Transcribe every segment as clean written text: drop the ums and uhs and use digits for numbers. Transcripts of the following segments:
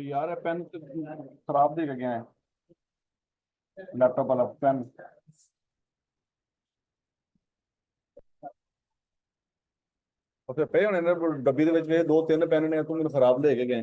यार पेन खराब दे के गया है लैपटॉप वाला पेन। ਉੱਥੇ ਪਏ ਹੋਣੇ ਨੇ ਡੱਬੀ ਦੇ ਵਿੱਚ ਇਹ ਦੋ ਤਿੰਨ ਪੈਨ ਨੇ ਤੂੰ ਮੈਨੂੰ ਖਰਾਬ ਦੇ ਕੇ ਗਏ।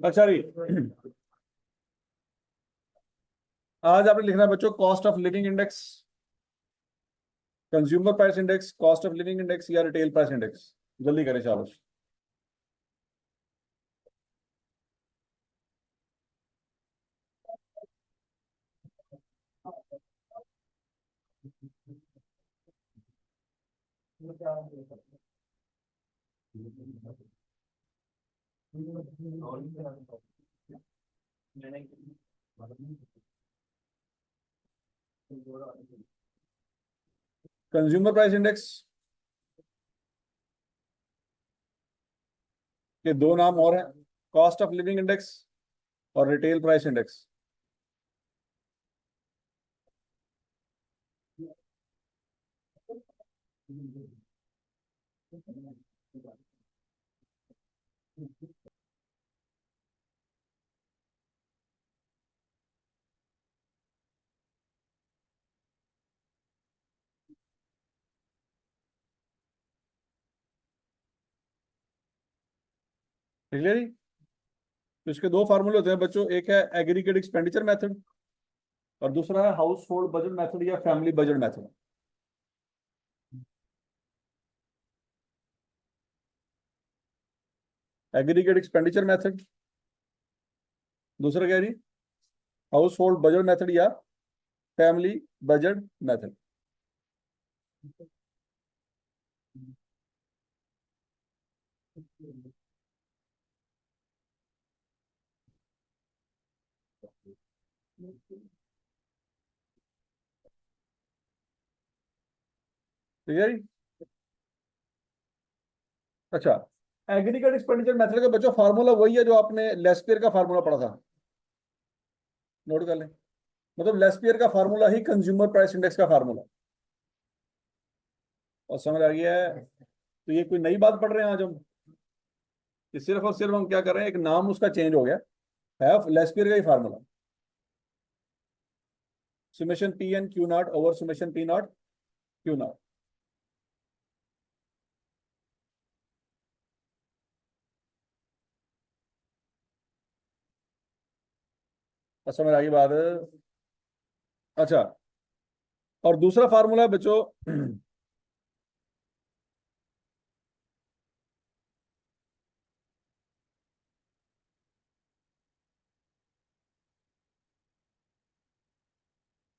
अच्छा जी, आज आपने लिखना है बच्चों cost of living index, consumer price index, cost of living index या रिटेल प्राइस इंडेक्स। जल्दी करें शाबाश। कंज्यूमर प्राइस इंडेक्स के दो नाम और हैं, कॉस्ट ऑफ लिविंग इंडेक्स और रिटेल प्राइस इंडेक्स। क्लियर जी। तो इसके दो फार्मूले होते हैं बच्चों, एक है एग्रीगेट एक्सपेंडिचर मेथड और दूसरा है हाउस होल्ड बजट मेथड या family budget method. Aggregate expenditure method, दूसरा क्या है जी हाउस होल्ड बजट मेथड या फैमिली बजट मेथड। ठीक है जी। अच्छा, एग्रीगेट एक्सपेंडिचर मेथड का बच्चों फार्मूला वही है जो आपने लेस्पियर का फार्मूला पढ़ा था, नोट कर लें। मतलब लेस्पियर का फार्मूला ही कंज्यूमर प्राइस इंडेक्स का फार्मूला, और समझ आ गया है। तो ये कोई नई बात पढ़ रहे हैं आज हम, कि सिर्फ और सिर्फ हम क्या कर रहे हैं, एक नाम उसका चेंज हो गया है, लेस्पियर का ही formula, summation P N Q naught over summation P naught Q naught. समझ आ गई बात। अच्छा, और दूसरा फार्मूला है बच्चों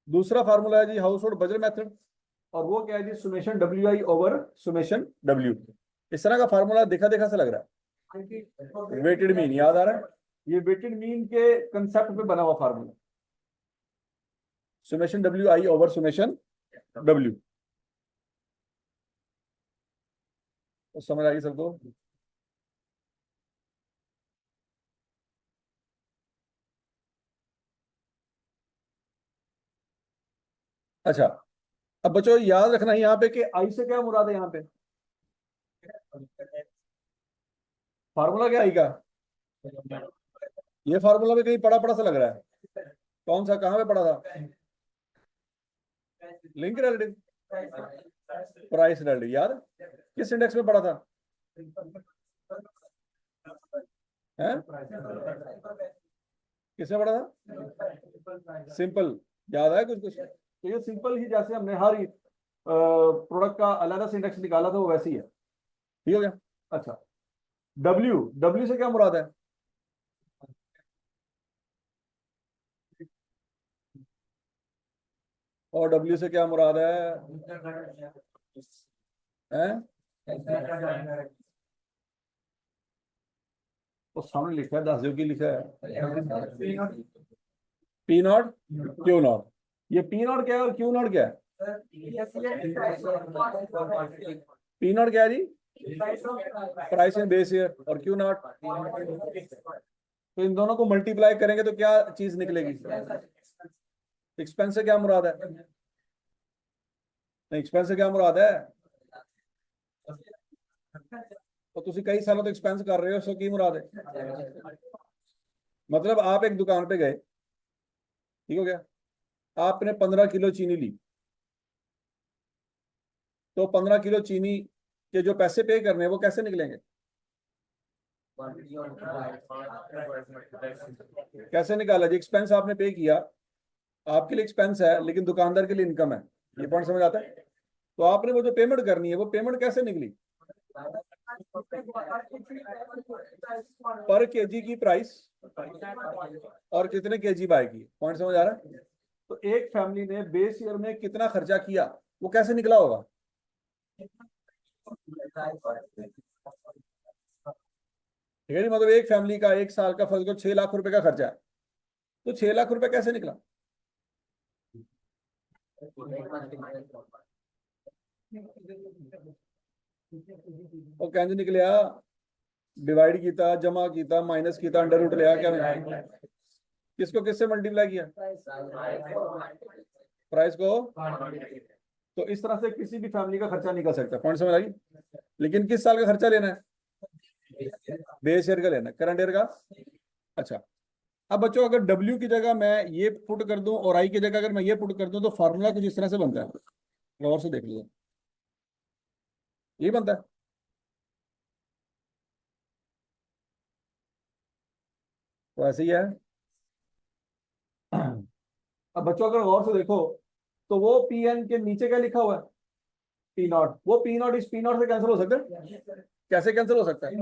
दूसरा फार्मूला है जी हाउस होल्ड बजट मेथड, और वो क्या है जी summation W I over summation W. इस तरह का फार्मूला देखा देखा सा लग रहा है, वेटेड मीन याद आ रहा है, ये वेटेड मीन के कंसेप्ट पे बना हुआ formula, summation W I over summation W. तो समझ आ गई सबको। अच्छा, अब बच्चों याद रखना यहाँ पे कि आई से क्या मुराद है, यहाँ पे फार्मूला क्या आई का, ये फार्मूला भी कहीं पढ़ा पढ़ा सा लग रहा है। कौन सा, कहाँ पे पढ़ा था? लिंक रिलेटिव, प्राइस रिलेटिव, याद किस इंडेक्स में पढ़ा था? हैं? किसमें पढ़ा था? सिंपल, याद है कुछ कुछ? तो ये सिंपल ही, जैसे हमने हर प्रोडक्ट का अलग से इंडेक्स निकाला था, वो वैसे ही है। ठीक हो गया? अच्छा, डब्ल्यू, डब्ल्यू से क्या मुराद है? और डब्ल्यू से क्या मुराद है? हैं? वो सामने लिखा है, 10 जो की लिखा है, पी नॉट क्यू नॉट। ये पी नॉट क्या है और क्यू नॉट क्या है? पी नॉट क्या है जी? प्राइस इन बेस ईयर, और क्यू नॉट, तो इन दोनों को मल्टीप्लाई करेंगे तो क्या चीज निकलेगी? एक्सपेंस से क्या मुराद है? नहीं, एक्सपेंस से क्या मुराद है? तो तुसी कई सालों तक एक्सपेंस कर रहे हो, सो की मुराद है? मतलब आप एक दुकान पे गए, ठीक हो गया, आपने 15 किलो चीनी ली, तो 15 किलो चीनी के जो पैसे पे करने हैं वो कैसे निकलेंगे? कैसे निकाला जी? एक्सपेंस आपने पे किया, आपके लिए एक्सपेंस है लेकिन दुकानदार के लिए इनकम है। ये पॉइंट समझ आता है? तो आपने वो जो पेमेंट करनी है, वो पेमेंट कैसे निकली? पर केजी की प्राइस और कितने केजी बाय की। पॉइंट समझ आ रहा है? तो एक फैमिली ने बेस ईयर में कितना खर्चा किया, वो कैसे निकला होगा? ठीक है, नहीं मतलब एक फैमिली का एक साल का फर्ज को 6 लाख रुपए का खर्चा है, तो 6 लाख रुपए कैसे निकला? और कैसे निकलिया? डिवाइड किया, जमा किया, माइनस किया, अंडर रूट लिया, क्या किसको किससे मल्टीप्लाई किया? प्राइस को। तो इस तरह से किसी भी फैमिली का खर्चा निकल सकता है। पॉइंट समझ आ गई? लेकिन किस साल का खर्चा लेना है? बेस ईयर का लेना है, करंट ईयर का। अच्छा, अब बच्चों अगर W की जगह मैं ये पुट कर दूं और I की जगह अगर मैं ये पुट कर दूं, तो फार्मूला कुछ इस तरह से बनता है, गौर से देख लीजिए, ये बनता है। तो ऐसे ही है। अब बच्चों अगर गौर से देखो, तो वो PN के नीचे क्या लिखा हुआ है? P not. वो पी नॉट इस पी नॉट से कैंसिल हो सकता है? कैसे कैंसिल हो सकता है?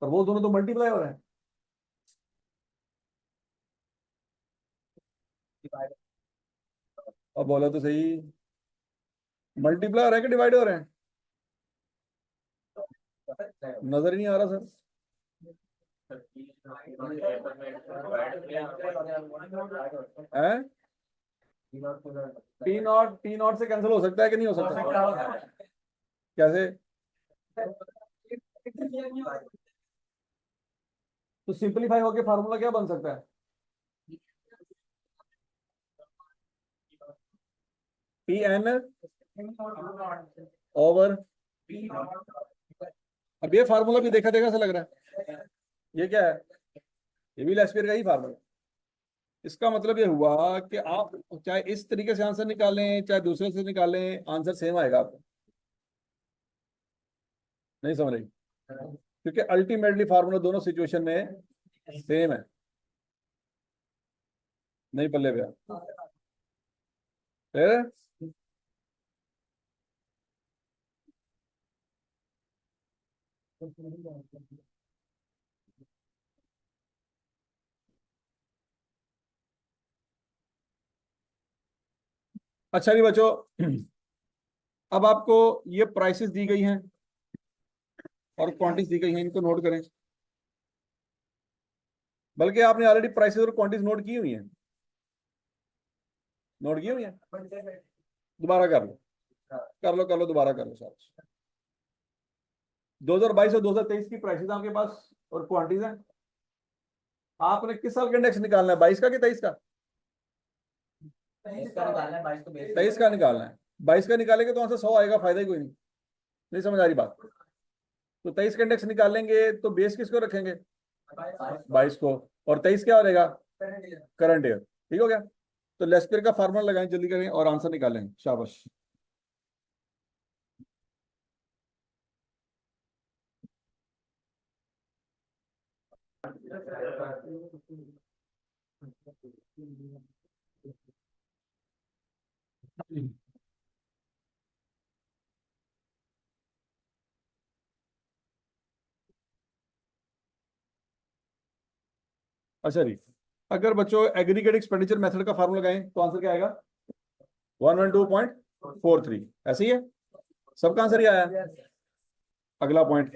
पर वो दोनों तो मल्टीप्लाई हो रहे हैं। अब बोलो तो सही, मल्टीप्लाई हो रहे हैं कि डिवाइड हो रहे हैं? नजर ही नहीं आ रहा सर। हैं? पी नॉट से कैंसिल हो सकता है कि नहीं हो सकता? कैसे? तो सिंपलीफाई होके फार्मूला क्या बन सकता है? P N over. अब ये फार्मूला भी देखा देखा सा लग रहा है। ये क्या है? ये भी लेस्पियर का ही फार्मूला। इसका मतलब ये हुआ कि आप चाहे इस तरीके से आंसर निकालें चाहे दूसरे से निकालें, आंसर सेम आएगा आपको। नहीं समझ रही? क्योंकि अल्टीमेटली फार्मूला दोनों सिचुएशन में सेम है। नहीं पल्ले पे फिर। अच्छा नहीं बच्चों, अब आपको ये प्राइसेस दी गई हैं और क्वांटिटीज दी गई हैं, इनको नोट करें। बल्कि आपने ऑलरेडी प्राइसेस और क्वांटिटीज नोट की हुई हैं, नोट की हुई हैं। दोबारा कर लो, कर लो, कर लो, दोबारा कर लो साहब। 2022 और 2023 की प्राइसेस आपके पास और क्वांटिटीज हैं। आपने किस साल का इंडेक्स निकालना है, 22 का कि 23 का? 23 का निकालना है। 22 का निकालेंगे तो आंसर 100 आएगा, फायदा ही कोई नहीं। नहीं समझ आ रही बात? तो 23 का इंडेक्स निकालेंगे तो बेस किसको रखेंगे? 22 को, और 23 क्या हो जाएगा, करंट ईयर। ठीक हो गया। तो लेस्पियर का फार्मूला लगाएं, जल्दी करें और आंसर निकालें, शाबाश। अच्छा जी, अगर बच्चों एग्रीगेट एक्सपेंडिचर मेथड का फार्मूला लगाएं तो आंसर क्या आएगा, 112.43, ऐसे ही है। सबका आंसर ही आया। अगला पॉइंट,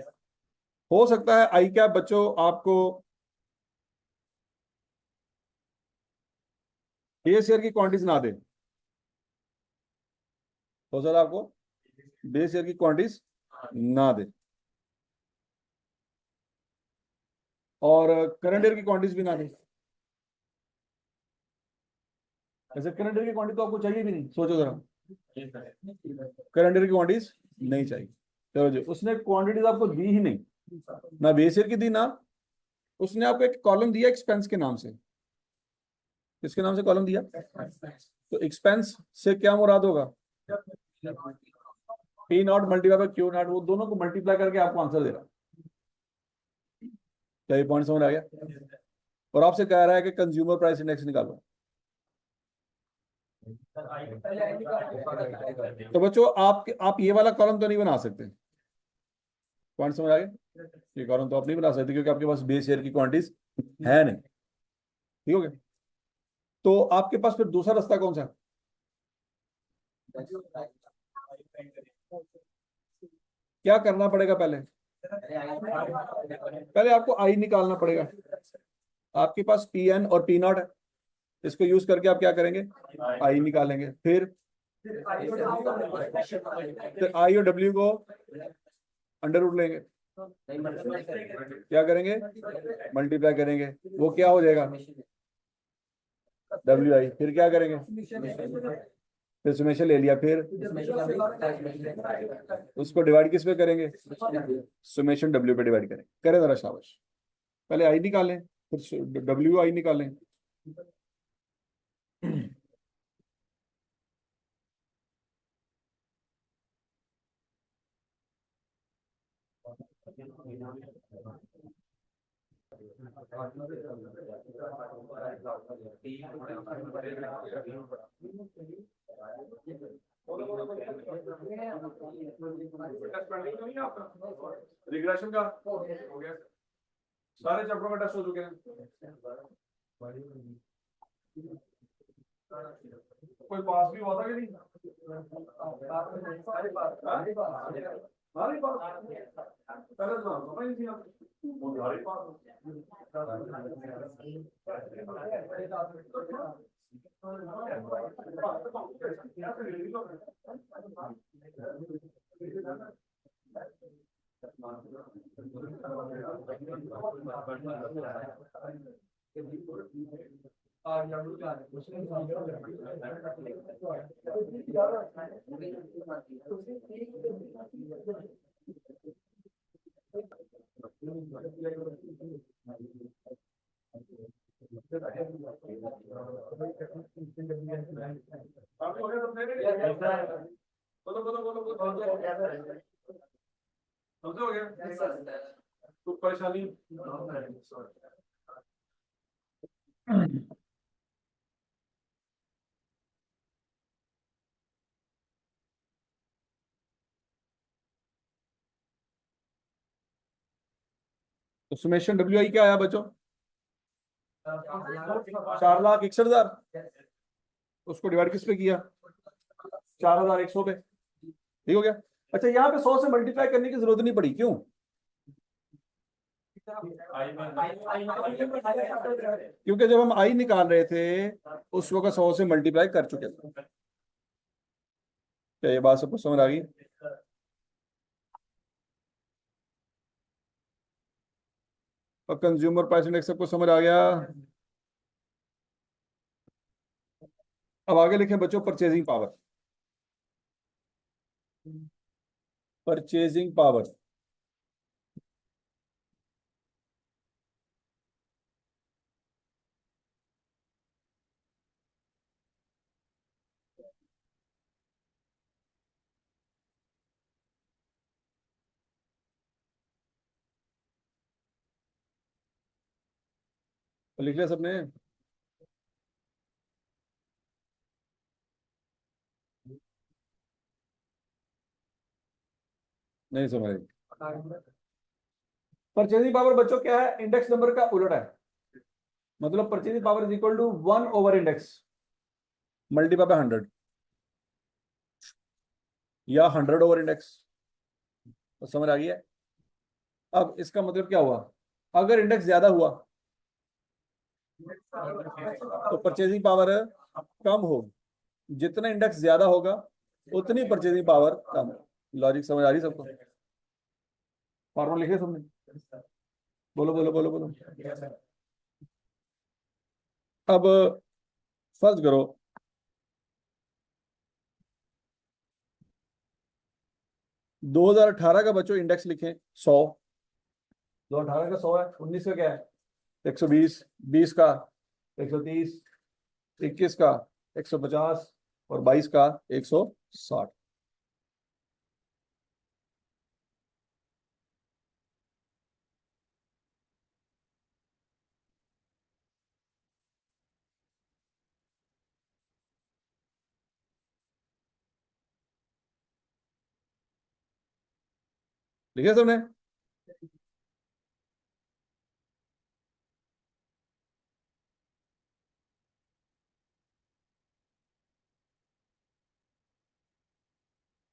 हो सकता है आई कैप बच्चों आपको बेस ईयर की क्वांटिटीज ना दे, हो सकता है आपको बेस ईयर की क्वांटिटीज ना दे, और करंट ईयर की क्वांटिटीज भी ना दे। वैसे करंट ईयर की क्वांटिटी तो आपको चाहिए भी नहीं, सोचो जरा, करंट ईयर की क्वांटिटीज नहीं चाहिए। चलो जी, उसने क्वांटिटीज आपको दी ही नहीं, ना बेस ईयर की दी, ना उसने आपको एक कॉलम दिया एक्सपेंस के नाम से। किसके नाम से कॉलम दिया, तो एक्सपेंस से क्या मुराद होगा, P not multiply by Q not, वो दोनों को मल्टीप्लाई करके आपको आंसर दे रहा है। क्या ये पॉइंट समझ आ गया। और आपसे कह रहा है कि कंज्यूमर प्राइस इंडेक्स निकालो। तो बच्चों आप ये वाला कॉलम तो नहीं बना सकते, पॉइंट समझ आ गया। ये कॉलम तो आप नहीं बना सकते क्योंकि आपके पास बेस ईयर की क्वांटिटीज है नहीं। ठीक हो गया। तो आपके पास फिर दूसरा रास्ता कौन सा है, क्या करना पड़ेगा पहले, पहले आपको आई निकालना पड़ेगा। आपके पास पी एन और पी नॉट है, इसको यूज करके आप क्या करेंगे, आई निकालेंगे। फिर आई और डब्ल्यू को अंडर रूट लेंगे, क्या करेंगे, मल्टीप्लाई करेंगे, वो क्या हो जाएगा, डब्ल्यू आई। फिर क्या करेंगे, फिर सुमेशन ले लिया, फिर उसको डिवाइड किस पे करेंगे, सुमेशन डब्ल्यू पे डिवाइड करें। करें जरा, शाबाश। पहले आई निकालें, फिर डब्ल्यू आई निकालें। रिग्रेशन का हो गया, सारे चैप्टरों का टेस्ट हो चुके हैं। कोई पास भी हुआ था कि नहीं, सारे पास, पहले तो समझ नहीं थी आप, सारे पास। बोलो बोलो बोलो बोलो, समझ हो गया, तो परेशानी। तो सुमेशन डब्ल्यू आई क्या आया बच्चों, 4,61,000, उसको डिवाइड किस पे किया, 4,100 पे। ठीक हो गया। अच्छा, यहाँ पे 100 से मल्टीप्लाई करने की जरूरत नहीं पड़ी, क्यों, क्योंकि जब हम आई निकाल रहे थे उस वक्त 100 से मल्टीप्लाई कर चुके थे। क्या ये बात सबको समझ आ गई। और कंज्यूमर प्राइस इंडेक्स सबको समझ आ गया। अब आगे लिखें बच्चों, परचेजिंग पावर। परचेजिंग पावर, तो लिख लिया सबने? नहीं समझ? परचेजिंग पावर बच्चों क्या है? इंडेक्स नंबर का उलट है। मतलब purchasing power is equal to 1/इंडेक्स मल्टीप्लाई बाय 100 या 100/इंडेक्स। तो समझ आ गया? अब इसका मतलब क्या हुआ? अगर इंडेक्स ज्यादा हुआ तो परचेजिंग पावर कम होगी। जितना इंडेक्स ज्यादा होगा उतनी परचेजिंग पावर कम। लॉजिक समझ आ रही सबको? फॉर्मूला लिखे तुमने? बोलो बोलो बोलो बोलो। अब फर्ज करो 2018 का बच्चों इंडेक्स लिखें 100। 2018 का 100 है। 19 का क्या है? 120। 20 का 130। 21 का 150 और 22 का 160। लिखे तुमने?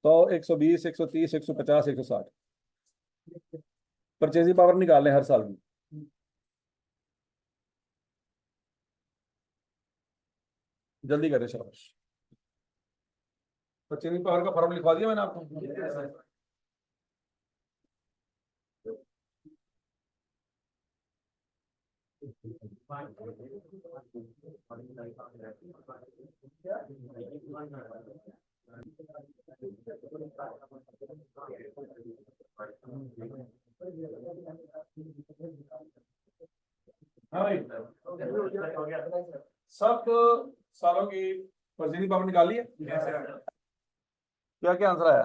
तो 120 130 150 160 परचेजिंग पावर निकालने हर साल की। जल्दी करें शाबाश। परचेजिंग पावर का फॉर्मूला लिखवा दिया मैंने आपको। हाँ भाई, सब सालों की परचेजिंग पावर निकाल ली है? क्या क्या आंसर आया?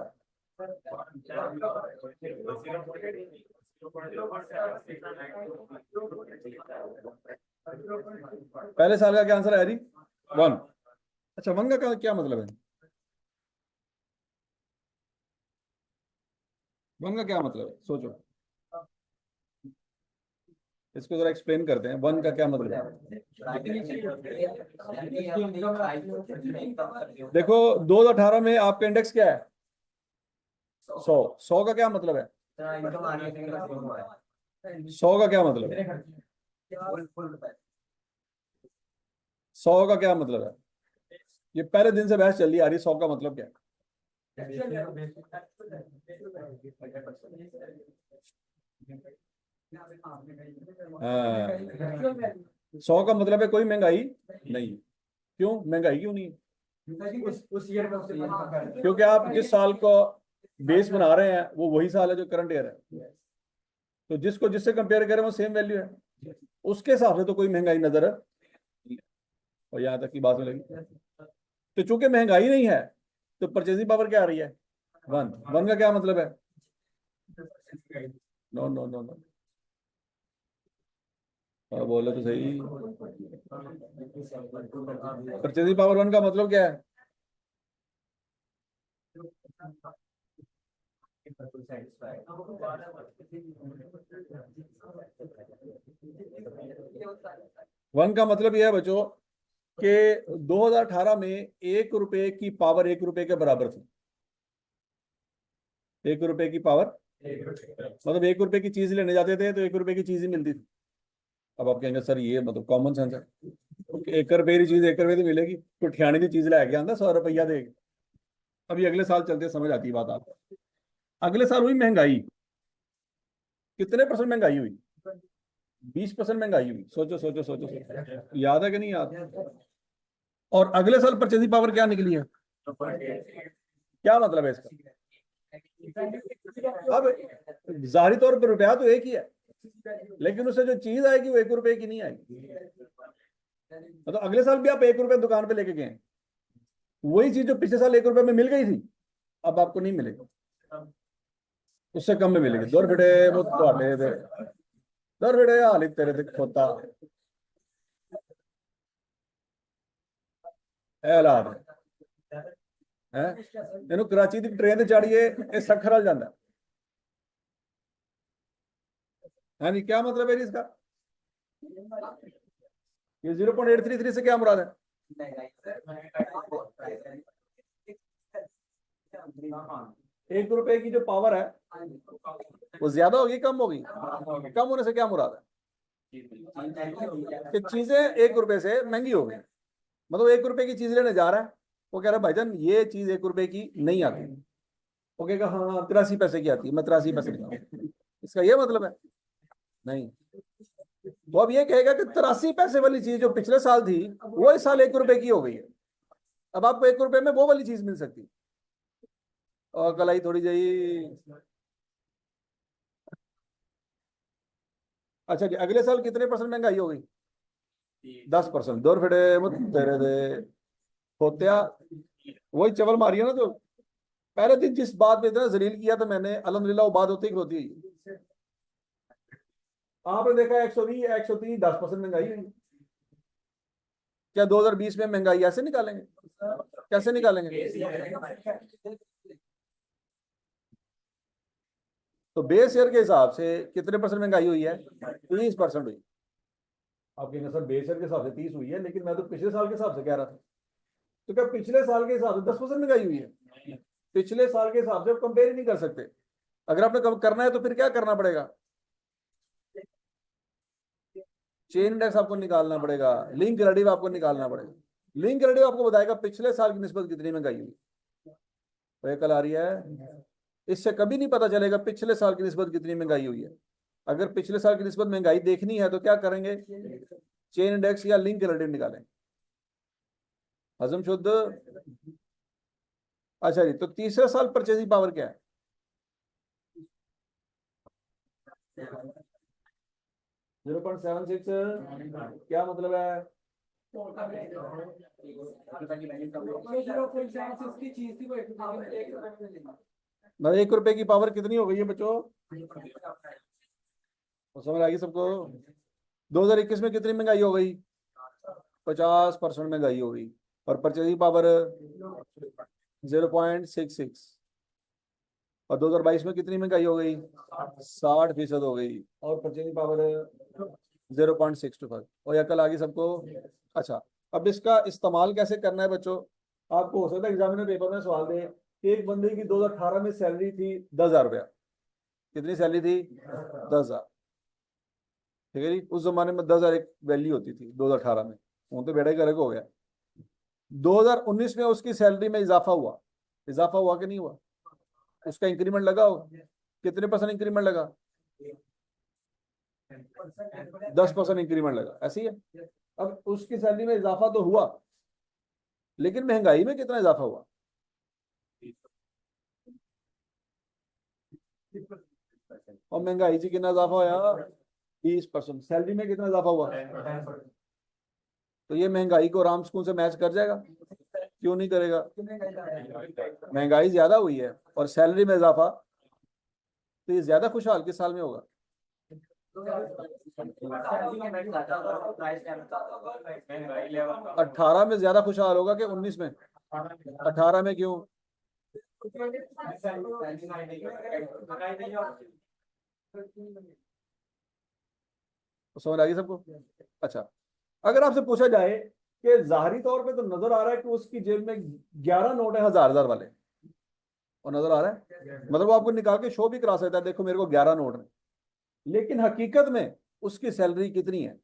पहले साल का क्या आंसर आया जी? 1। अच्छा 1 का क्या मतलब है? 1 का क्या मतलब है सोचो। इसको जरा एक्सप्लेन करते हैं 1 का क्या मतलब है। देखो 2018 में आपका इंडेक्स क्या है? 100। 100 का क्या मतलब है? 100 का क्या मतलब है? 100 का क्या मतलब है? ये पहले दिन से बहस चल रही आ रही, 100 का मतलब क्या है? हाँ, 100 का मतलब है कोई महंगाई नहीं। क्यों महंगाई क्यों नहीं? उस ईयर में क्योंकि आप जिस साल को बेस बना रहे हैं वो वही साल है जो करंट ईयर है। तो जिसको जिससे कंपेयर करें वो सेम वैल्यू है। उसके हिसाब से तो कोई महंगाई नजर नहीं। और यहाँ तक की बात में लगी। तो चूंकि महंगाई नहीं है तो परचेजिंग पावर क्या आ रही है? 1। 1 का क्या मतलब है? No no no no. बोलो तो सही। परचेजिंग पावर 1 का मतलब क्या है? वन का मतलब यह है बच्चों कि 2018 में 1 रुपए की पावर 1 रुपए के बराबर थी। 1 रुपए की पावर मतलब 1 रुपए की चीज लेने जाते थे तो 1 रुपए की चीज ही मिलती थी। अब आप कहेंगे सर ये मतलब कॉमन सेंस है। 1 रुपए की चीज 1 रुपए की मिलेगी। तो ठियाने की चीज ला के आंदा 100 रुपया दे। अभी अगले साल चलते समझ आती है बात आपको। अगले साल हुई महंगाई। कितने परसेंट महंगाई हुई? 20% महंगाई हुई। सोचो सोचो सोचो सोचो, याद है कि नहीं याद? और अगले साल परचेजिंग पावर क्या निकली है? क्या मतलब है इसका? अब जाहिर तौर पर रुपया तो एक ही है लेकिन उससे जो चीज आएगी वो 1 रुपए की नहीं आएगी। मतलब अगले साल भी आप 1 रुपए दुकान पे लेके गए, वही चीज जो पिछले साल 1 रुपए में मिल गई थी अब आपको नहीं मिलेगी, उससे कम में मिलेगी। दौर बेटे वो दौड़े दे दौर बेटे हाल तेरे खोता ऐलान है ਇਹਨੂੰ कराची की ट्रेन ਤੇ ਚਾੜੀਏ ਇਹ ਸਖਰ ਹਲ ਜਾਂਦਾ हाँ जी क्या मतलब है इसका ये 0.833 से क्या मुराद है ₹1 की जो पावर है वो ज्यादा होगी कम होगी कम होने से क्या मुराद है कि चीजें ₹1 से महंगी हो गई मतलब ₹1 की चीज लेने जा रहा है वो कह रहा है भाईजान ये चीज ₹1 की नहीं आती वो कहेगा हाँ 83 पैसे की आती है मैं 83 पैसे निकालूं इसका ये मतलब है नहीं तो अब ये कहेगा कि 83 पैसे वाली चीज जो पिछले साल थी वो इस साल ₹1 की हो गई है अब आपको ₹1 में वो वाली चीज मिल सकती है और कलाई थोड़ी जी अच्छा जी अगले साल कितने % महंगाई हो गई 10% दो फिर तेरे दे होत्या वही चवल मारी है ना तो पहले दिन जिस बात पे इतना जलील किया था मैंने अल्हम्दुलिल्लाह वो बात होती ही होती है आपने देखा 120 130 10% महंगाई हुई क्या 2020 में महंगाई ऐसे निकालेंगे कैसे निकालेंगे तो बेस ईयर के हिसाब से कितने % महंगाई हुई है 30% हुई आप कहेंगे सर बेस ईयर के हिसाब से 30 हुई है लेकिन मैं तो पिछले साल के हिसाब से कह रहा था तो क्या पिछले साल के हिसाब से 10% महंगाई हुई है पिछले साल के हिसाब से आप कंपेयर ही नहीं कर सकते अगर आपने करना है तो फिर क्या करना पड़ेगा चेन इंडेक्स आपको निकालना पड़ेगा लिंक रिलेटिव आपको निकालना पड़ेगा लिंक रिलेटिव आपको बताएगा पिछले साल की निस्बत कितनी महंगाई हुई तो ये कल आ रही है इससे कभी नहीं पता चलेगा पिछले साल की निस्बत कितनी महंगाई हुई है अगर पिछले साल की निस्बत महंगाई देखनी है तो क्या करेंगे चेन इंडेक्स या लिंक रिलेटिव निकालेंगे हजम शुद्ध अच्छा जी तो तीसरे साल परचेजिंग पावर क्या है 0.76 क्या मतलब है मतलब ₹1 की पावर कितनी हो गई है बच्चों तो समझ आ गई सबको 2021 में कितनी महंगाई हो गई 50% महंगाई हो गई और परचेजिंग पावर 0.66 और 2022 में कितनी महंगाई हो गई 60% हो गई और परचेजिंग पावर 0.625 और यह कल आ गई सबको अच्छा अब इसका इस्तेमाल कैसे करना है बच्चों आपको हो सकता है एग्जामिनर पेपर में सवाल दे कि एक बंदे की 2018 में सैलरी थी 10,000 रुपया कितनी सैलरी थी 10,000 ठीक है जी उस जमाने में 10,000 एक वैल्यू होती थी 2018 में वो तो बेड़ा ही गर्क हो गया 2019 में उसकी सैलरी में इजाफा हुआ कि नहीं हुआ उसका इंक्रीमेंट लगा हो कितने % इंक्रीमेंट लगा 10% इंक्रीमेंट लगा ऐसी है अब उसकी सैलरी में इजाफा तो हुआ लेकिन महंगाई में कितना इजाफा हुआ और महंगाई से कितना इजाफा होया 20% सैलरी में कितना इजाफा हुआ तो ये महंगाई को राम स्कूल से मैच कर जाएगा क्यों नहीं करेगा महंगाई ज्यादा हुई है और सैलरी में इजाफा तो ये ज्यादा खुशहाल किस साल में होगा 18 में ज्यादा खुशहाल होगा कि 19 में 18 में क्यों समझ आ गई सबको अच्छा अगर आपसे पूछा जाए कि जाहरी तौर पे तो नजर आ रहा है कि उसकी जेब में 11 नोट है 1,000 वाले और नजर आ रहा है मतलब वो आपको निकाल के शो भी करा सकता है देखो मेरे को 11 नोट है लेकिन हकीकत में उसकी सैलरी कितनी है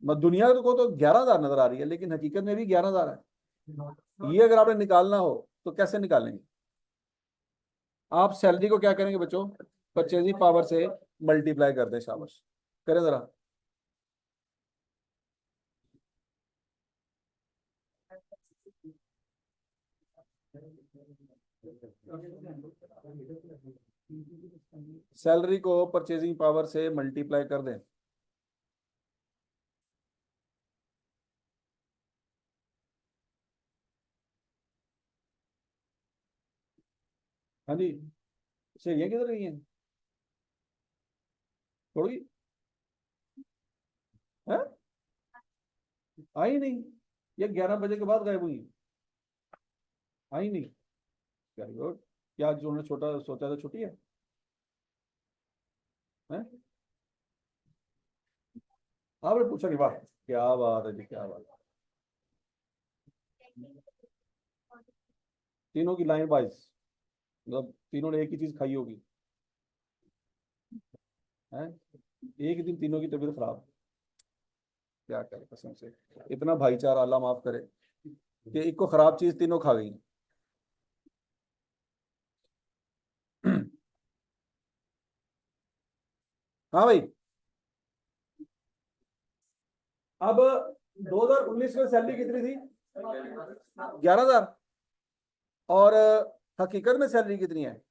दुनिया को तो 11,000 नजर आ रही है लेकिन हकीकत में भी 11,000 है ये अगर आपने निकालना हो तो कैसे निकालेंगे आप सैलरी को क्या करेंगे बच्चों परचेजिंग पावर से मल्टीप्लाई कर दें शाबाश करें जरा सैलरी को परचेजिंग पावर से मल्टीप्लाई कर दें हाँ जी ये किधर गई है थोड़ी है आई नहीं ये 11 बजे के बाद गायब हुई, आई नहीं। Very good. क्या जो उन्होंने छोटा सोचा था छुट्टी है, हैं? आपने पूछा नहीं, वाह क्या बात है जी, क्या बात है। तीनों की लाइन वाइज, मतलब तीनों ने एक ही चीज खाई होगी, हैं? एक ही दिन तीनों की तबीयत खराब। क्या करे कसम से, इतना भाईचारा अल्लाह माफ करे कि एक को खराब चीज तीनों खा गई। हाँ भाई। अब 2019 में सैलरी कितनी थी? 11,000। और हकीकत में सैलरी कितनी है?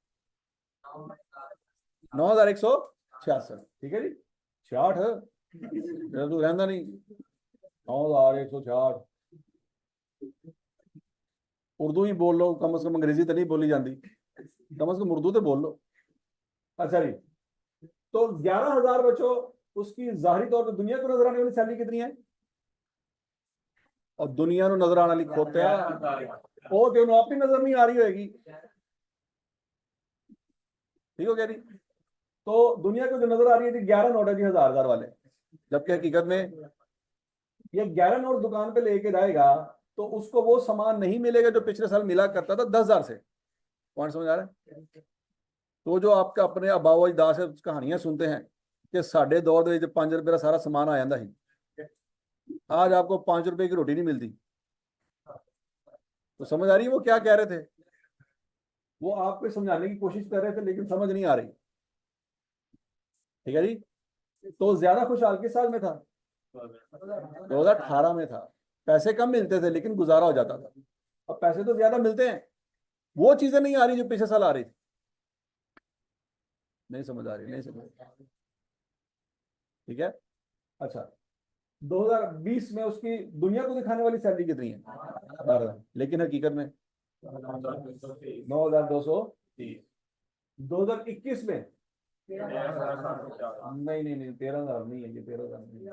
9,166। ठीक है जी, 66 है, मेरा तो रहता नहीं। 9,166। उर्दू ही बोल लो कम से कम, अंग्रेजी तो नहीं बोली जाती, कम से कम उर्दू तो बोल लो। अच्छा जी, तो 11,000 बच्चों, उसकी जाहिरी तौर पर दुनिया को नजर आने वाली सैलरी कितनी है? और दुनिया को नजर आने वाली खोते वो तो अपनी नजर नहीं आ रही होगी, ठीक हो क्या जी? तो दुनिया को जो नजर आ रही है 11 नोट है जी, 1,000 वाले। जबकि हकीकत में ये 11 नोट दुकान पे लेके जाएगा तो उसको वो सामान नहीं मिलेगा जो पिछले साल मिला करता था 10,000 से। पॉइंट समझ आ रहा है? तो जो आपका अपने अबाव अजदाद से कहानियां सुनते हैं कि साढ़े दौर में 5 रुपए का सारा सामान आ जाता है, आज आपको 5 रुपए की रोटी नहीं मिलती। तो समझ आ रही है वो क्या कह रहे थे? वो आपको समझाने की कोशिश कर रहे थे लेकिन समझ नहीं आ रही। ठीक है जी। तो ज्यादा खुशहाल किस साल में था? 2018 में था। पैसे कम मिलते थे लेकिन गुजारा हो जाता था। अब पैसे तो ज्यादा मिलते हैं, वो चीजें नहीं आ रही जो पिछले साल आ रही थी। नहीं समझ आ रही, नहीं समझ आ रही। ठीक है। अच्छा, 2020 में उसकी दुनिया को दिखाने वाली सैलरी कितनी है? 12,000। लेकिन हकीकत में 9,230। 2021 में नहीं नहीं नहीं, 13,000 नहीं है, ये 13,000 नहीं है।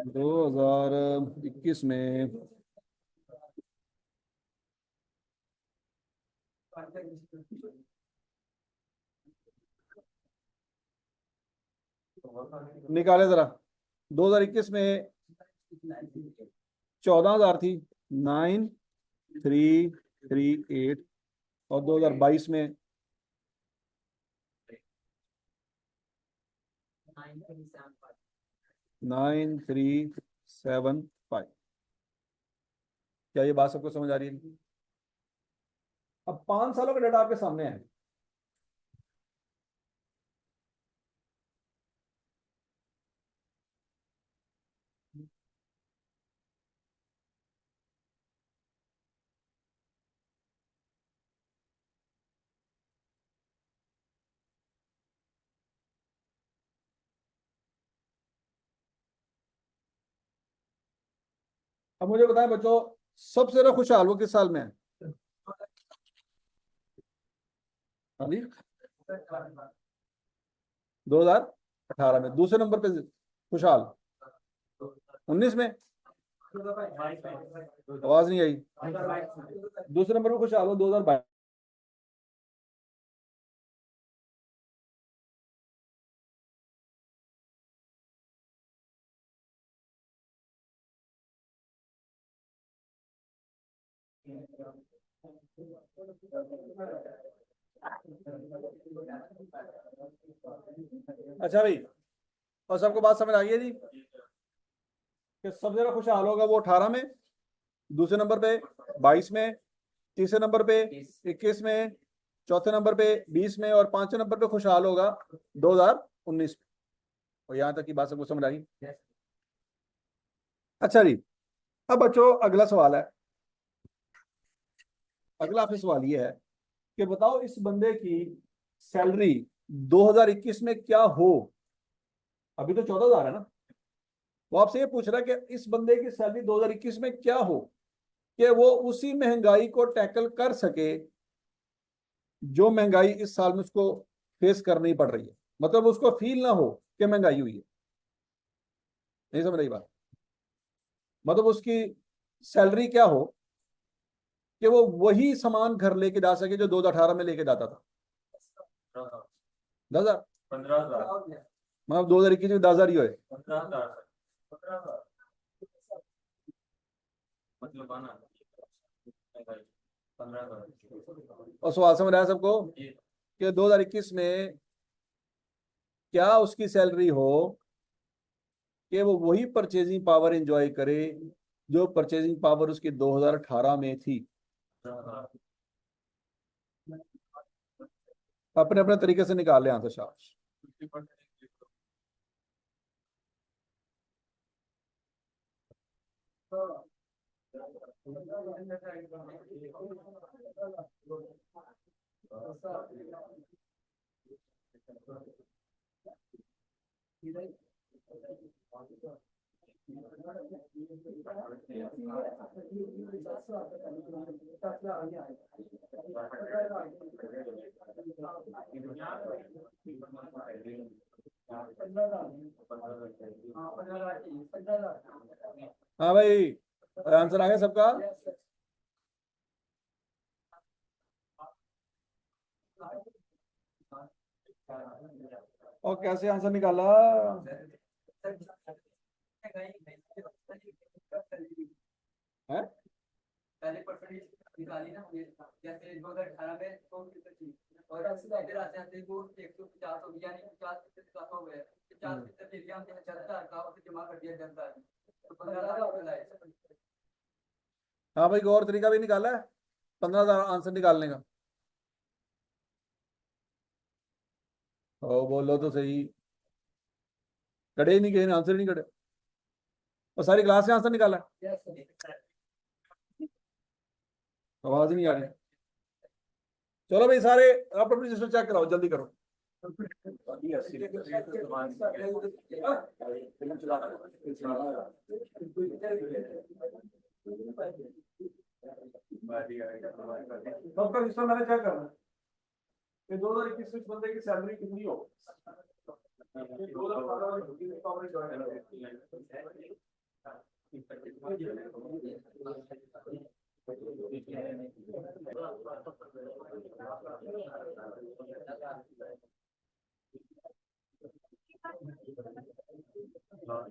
2021 में निकाले जरा। 2021 में 14,000 थी, 9,338। और 2022 में 9,375। क्या ये बात सबको समझ आ रही है? अब 5 सालों का डेटा आपके सामने है। अब मुझे बताएं बच्चों, सबसे ज्यादा खुशहाल वो किस साल में है? अभी 2018 में। दूसरे नंबर पे खुशहाल 19 में। आवाज नहीं आई। दूसरे नंबर पे खुशहाल हो 2022। अच्छा भाई, और सबको बात समझ आ गई है जी कि सबसे ज्यादा खुशहाल होगा वो 18 में, दूसरे नंबर पे 22 में, तीसरे नंबर पे 21 में, चौथे नंबर पे 20 में, और पांचवें नंबर पे खुशहाल होगा 2019 में। और यहां तक की बात सबको समझ आ गई? अच्छा जी, अब बच्चों अगला सवाल है। अगला आपसे सवाल ये है कि बताओ इस बंदे की सैलरी 2021 में क्या हो। अभी तो 14,000 है ना। वो आपसे ये पूछ रहा है कि इस बंदे की सैलरी 2021 में क्या हो कि वो उसी महंगाई को टैकल कर सके जो महंगाई इस साल में उसको फेस करनी पड़ रही है। मतलब उसको फील ना हो कि महंगाई हुई है, नहीं समझ रही बात। मतलब उसकी सैलरी क्या हो कि वो वही सामान घर लेके जा सके जो 2018 में लेके जाता था। 10,000, 15,000 मतलब 2021 में 10,000 ही होए। 15,000 मतलब आना 15,000। और सवाल समझ रहा है सबको कि 2021 में क्या उसकी सैलरी हो कि वो वही परचेजिंग पावर एंजॉय करे जो परचेजिंग पावर उसकी 2018 में थी। अपने अपने तरीके से निकाल ले आंसर शाबाश। हाँ भाई, आंसर आ गया सबका। और कैसे आंसर निकाला? है पहले परसेंटेज निकाली ना हमने, जैसे 2018 में 100% थी और इधर आते आते वो 150 हो गया, यानी 50% कम हो गया। 50% एरिया हमने जनता का उसे जमा कर दिया जनता ने, तो 15,000 हो गया। हाँ भाई, और तरीका भी निकाला है 15,000 आंसर निकालने का। ओ बोलो तो सही। कड़े ही नहीं, किसी ने आंसर ही नहीं कड़े, और सारी क्लास से आंसर निकाला है। आवाज ही नहीं आ रही। चलो भाई सारे आप अपनी सिस्टम चेक कराओ, जल्दी करो। सबका सिस्टम मैंने चेक करना कि 2021 में बंदे की सैलरी कितनी हो।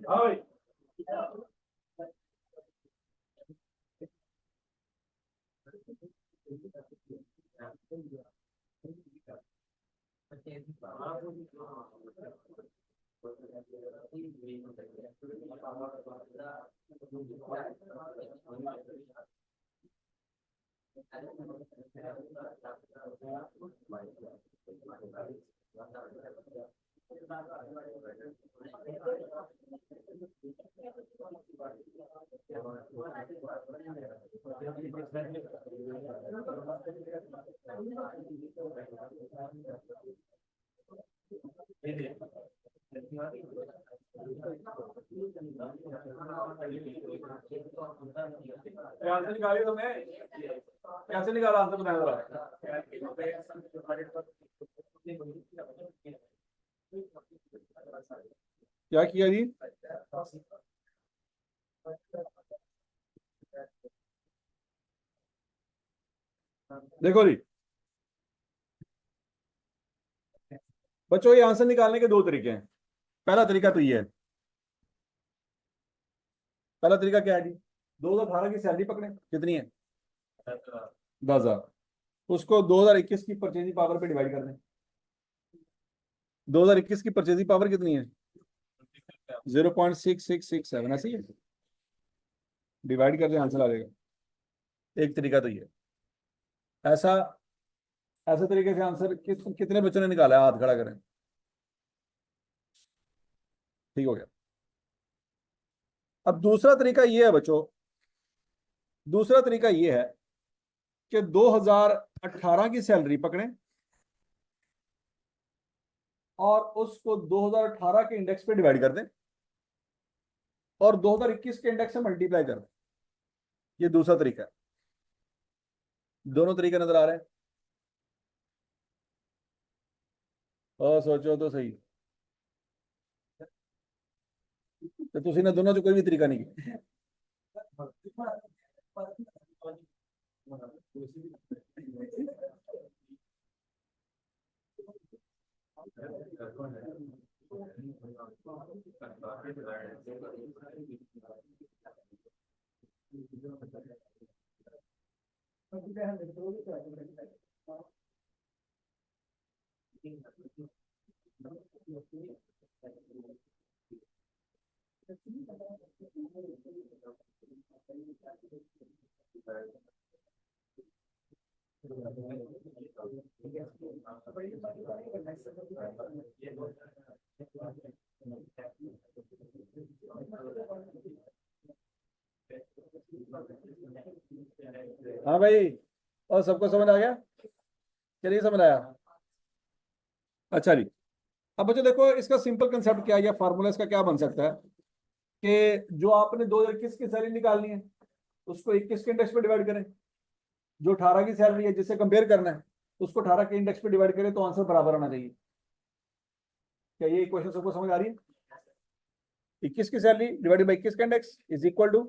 हाँ भाई, आंसर निकालिए तुमने, कैसे निकाला आंसर बताया जरा। क्या किया जी? देखो जी बच्चों, ये आंसर निकालने के दो तरीके हैं। पहला तरीका तो ये है, पहला तरीका क्या है जी? 2018 की सैलरी पकड़े, कितनी है? 10,000। उसको 2021 की परचेजिंग पावर पे डिवाइड कर दें। 2021 की परचेजिंग पावर कितनी है? 0.6667, ऐसी है। डिवाइड कर दें, आंसर आ जाएगा। एक तरीका तो ये ऐसा, ऐसे तरीके से आंसर कितने बच्चों ने निकाला है? हाथ खड़ा करें। ठीक हो गया। अब दूसरा तरीका ये है बच्चों, दूसरा तरीका ये है कि 2018 की सैलरी पकड़ें और उसको 2018 के इंडेक्स पे डिवाइड कर दें और 2021 के इंडेक्स से मल्टीप्लाई कर दें। ये दूसरा तरीका है। दोनों तरीके नजर आ रहे हैं? और सोचो तो सही, तो तुसी ने दोनों जो कोई भी तरीका नहीं किया। हाँ भाई, और सबको समझ आ गया? चलिए, समझ आया? अच्छा जी। अब बच्चों देखो, इसका सिंपल कंसेप्ट क्या है या फार्मूला इसका क्या बन सकता है कि जो आपने 2021 की सैलरी निकालनी है उसको 21 के इंडेक्स पे डिवाइड करें, जो 18 की सैलरी है जिससे कंपेयर करना है उसको 18 के इंडेक्स पे डिवाइड करें, तो आंसर बराबर आना चाहिए। क्या ये इक्वेशन सबको समझ आ रही है? 21 की सैलरी डिवाइडेड बाई 21 का इंडेक्स इज इक्वल टू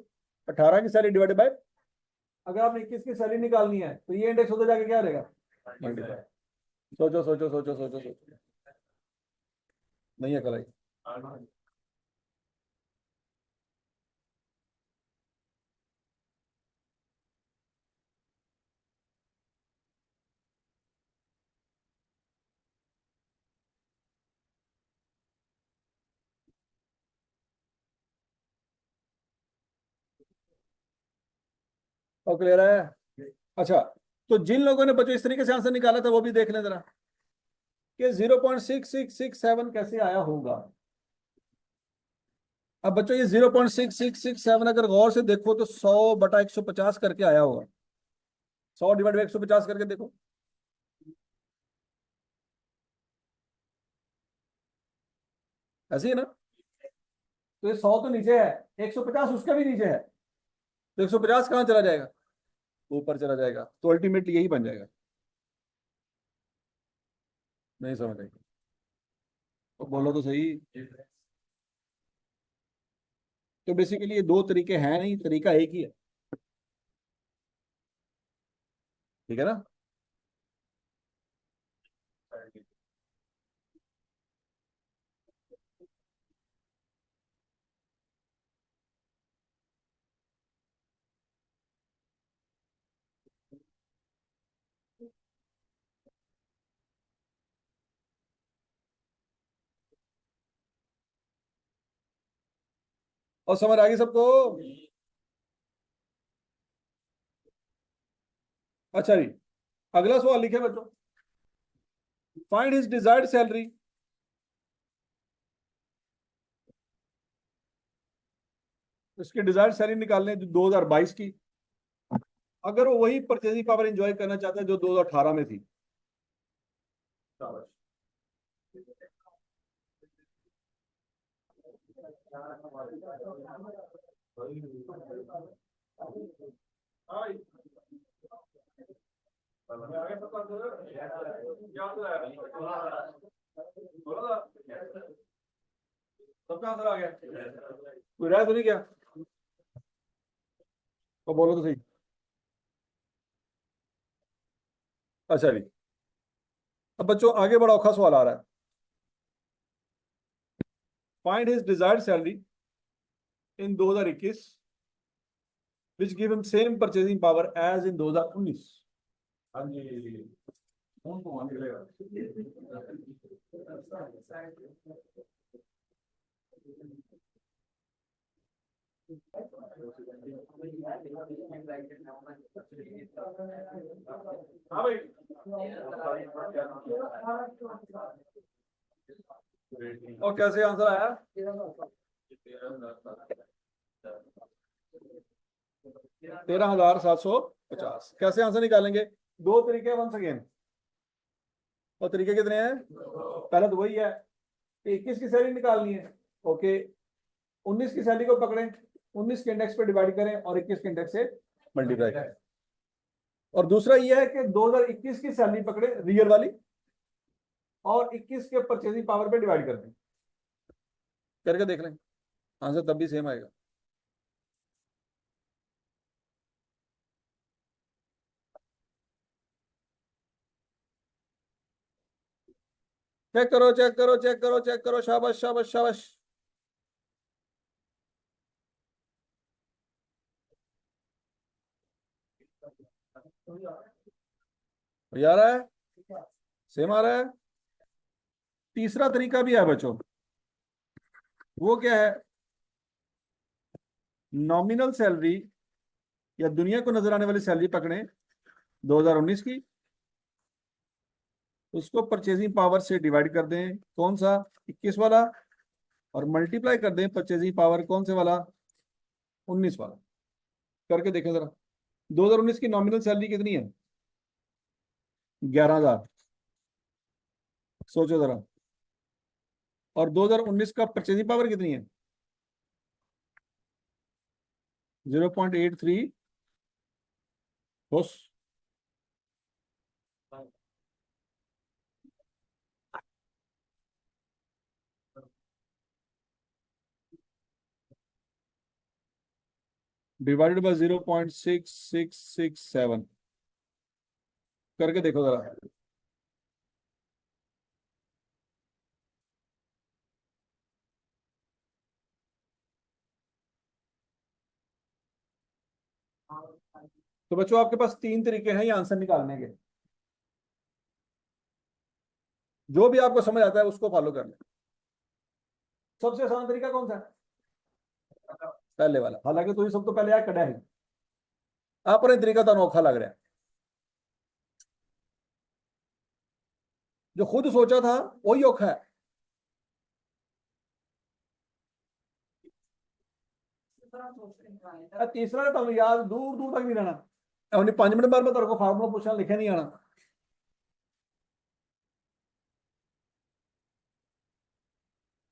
18 की सैलरी डिवाइडेड बाय, अगर आपने 21 की सैलरी निकालनी है तो ये इंडेक्स होता जाके क्या रहेगा? मल्टीप्लाई। सोचो सोचो सोचो सोचो सोचो, नहीं अकल आई? और क्लियर है? अच्छा, तो जिन लोगों ने बच्चों इस तरीके से आंसर निकाला था वो भी देख लें जरा कि 0.6667 कैसे आया होगा। अब बच्चों ये 0.6667 अगर गौर से देखो तो 100/150 करके आया होगा। 100 डिवाइड बाई 150 करके देखो, ऐसे ही है ना? तो ये 100 तो नीचे है, 150 उसका भी नीचे है, तो 150 कहाँ चला जाएगा? ऊपर चला जाएगा, तो अल्टीमेटली यही बन जाएगा। नहीं समझ आई? तो बोलो तो सही। तो बेसिकली ये दो तरीके हैं नहीं, तरीका एक ही है, ठीक है ना? और समझ आ गई सबको? अच्छा जी, अगला सवाल लिखे बच्चों, फाइंड हिज डिजायर्ड सैलरी। इसकी डिजायर्ड सैलरी निकालने 2022 की, अगर वो वही परचेजिंग पावर एंजॉय करना चाहता है जो 2018 में थी। सबका आंसर आ गया? कोई राय तो नहीं क्या? तो बोलो तो सही। अच्छा जी, अब बच्चों आगे बड़ा औखा सवाल आ रहा है। Find his desired salary in 2021 which give him same purchasing power as in 2019। हाँ जी, कौन कौन निकलेगा? हाँ भाई, और कैसे आंसर आया? 13,750। कैसे आंसर निकालेंगे? दो तरीके वंस अगेन। और तरीके कितने हैं? पहला तो वही है, 21 की सैलरी निकालनी है, ओके, 19 की सैलरी को पकड़ें, 19 के इंडेक्स पे डिवाइड करें और 21 के इंडेक्स से मल्टीप्लाई करें। और दूसरा यह है कि 2021 की सैलरी पकड़े, रियल वाली, और 21 के परचेजिंग पावर पे डिवाइड कर दें, करके देख लें आंसर तब भी सेम आएगा। चेक करो चेक करो चेक करो चेक करो, शाबाश शाबाश शाबाश। ये आ रहा है, सेम आ रहा है। तीसरा तरीका भी है बच्चों, वो क्या है, नॉमिनल सैलरी या दुनिया को नजर आने वाली सैलरी पकड़े 2019 की, उसको परचेजिंग पावर से डिवाइड कर दें, कौन सा, 21 वाला, और मल्टीप्लाई कर दें परचेजिंग पावर कौन से वाला, 19 वाला। करके देखें जरा, 2019 की नॉमिनल सैलरी कितनी है, 11,000, सोचो जरा। और 2019 का परचेजिंग पावर कितनी है, 0.83 बस। डिवाइडेड बाय 0.6667, करके देखो जरा। तो बच्चों आपके पास तीन तरीके हैं ये आंसर निकालने के, जो भी आपको समझ आता है उसको फॉलो कर ले। सबसे आसान तरीका कौन सा है, पहले वाला, हालांकि तो ये सब तो पहले यार कड़ा है, अपने तरीका तो अनोखा लग रहा है, जो खुद सोचा था वही औखा है। तीसरा तो याद दूर दूर तक नहीं रहना, अपनी 5 मिनट बाद मैं तेरे को फार्मूला पूछना, लिखे नहीं आना।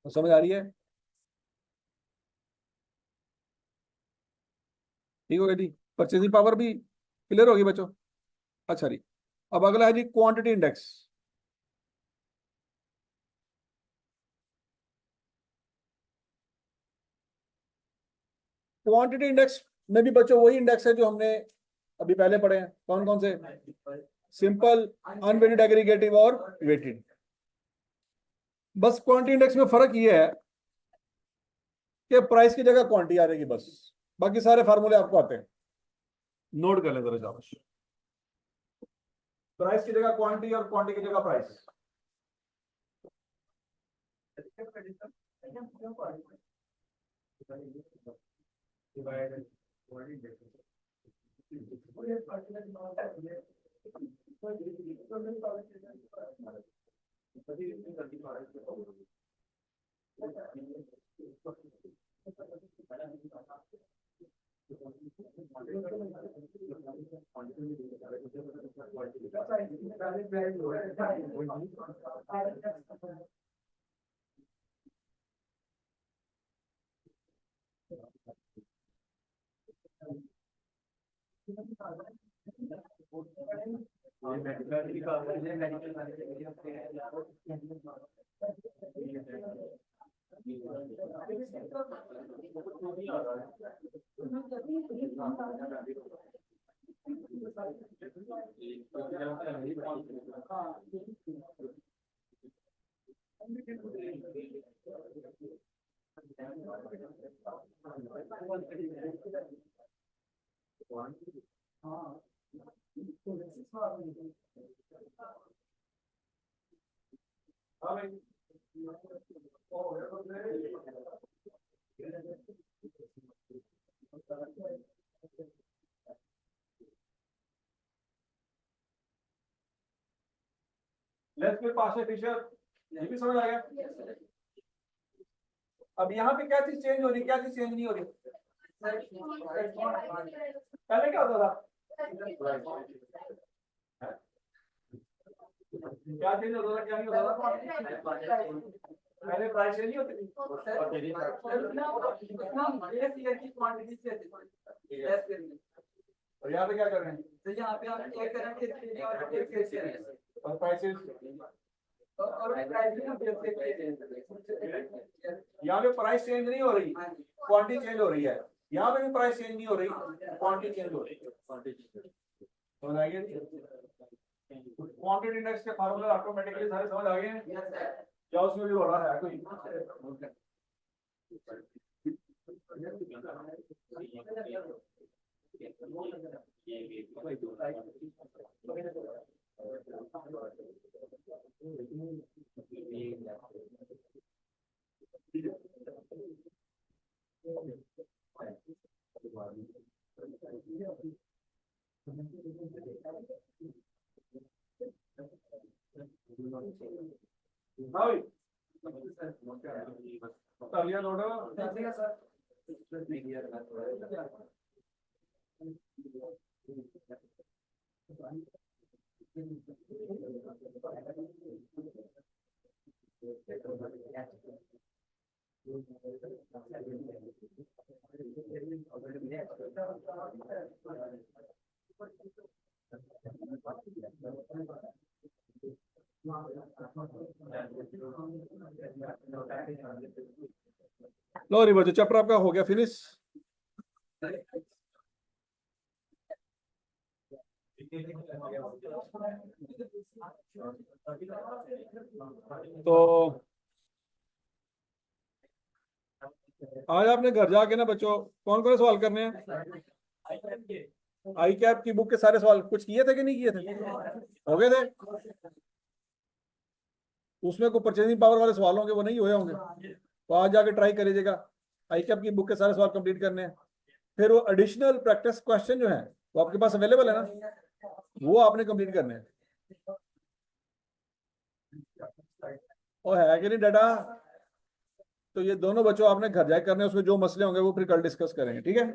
तो समझ आ रही है, ठीक हो गया जी, परचेजिंग पावर भी क्लियर होगी बच्चों। अच्छा जी, अब अगला है जी क्वांटिटी इंडेक्स। क्वांटिटी इंडेक्स में भी बच्चों वही इंडेक्स है जो हमने अभी पहले पढ़े हैं, कौन कौन से, सिंपल, अनवेटेड, एग्रीगेटिव और वेटेड। बस क्वांटिटी इंडेक्स में फर्क ये है कि प्राइस की जगह क्वांटिटी आ रहेगी बस, बाकी सारे फार्मूले आपको आते हैं, नोट कर लें जरा शाबाश। प्राइस की जगह क्वांटिटी और क्वांटिटी की जगह प्राइस। लेट्स पास फिशर, ये भी समझ आ गया। अब यहाँ पे क्या चीज चेंज हो रही, क्या चीज चेंज नहीं हो रही, पहले क्या होता था, क्या चेंज होता था, क्या नहीं होता था, पहले प्राइस चेंज नहीं होती और यहाँ पे क्या कर रहे हैं, तो यहाँ पे हम एक करेंगे और एक और प्राइसेस और प्राइसिंग हम देखते हैं। यहाँ पे प्राइस चेंज नहीं हो रही, क्वांटिटी चेंज हो रही है। यहाँ पे भी प्राइस चेंज नहीं हो रही, क्वांटिटी चेंज हो रही है। समझ आ गया? क्वांटिटी इंडेक्स के फार्मूले ऑटोमेटिकली सारे समझ आ गए हैं क्या? उसमें भी हो रहा है कोई? हाँ भाई, कर लिया नोट? लो री बच्चों, चैप्टर आपका हो गया फिनिश। तो आज आपने घर जाके ना बच्चों कौन कौन से सवाल करने हैं? आई कैप की बुक के सारे सवाल कुछ किए थे कि नहीं किए थे? हो गए थे? उसमें कोई परचेजिंग पावर वाले सवाल होंगे, वो नहीं हुए होंगे, तो आज जाके ट्राई करिएगा। आई कैप की बुक के सारे सवाल कंप्लीट करने हैं। फिर वो एडिशनल प्रैक्टिस क्वेश्चन जो है वो आपके पास अवेलेबल है ना, वो आपने कंप्लीट करने हैं। और है कि नहीं डाटा? तो ये दोनों बच्चों आपने घर जाके करने हैं, उसमें जो मसले होंगे वो फिर कल डिस्कस करेंगे, ठीक है?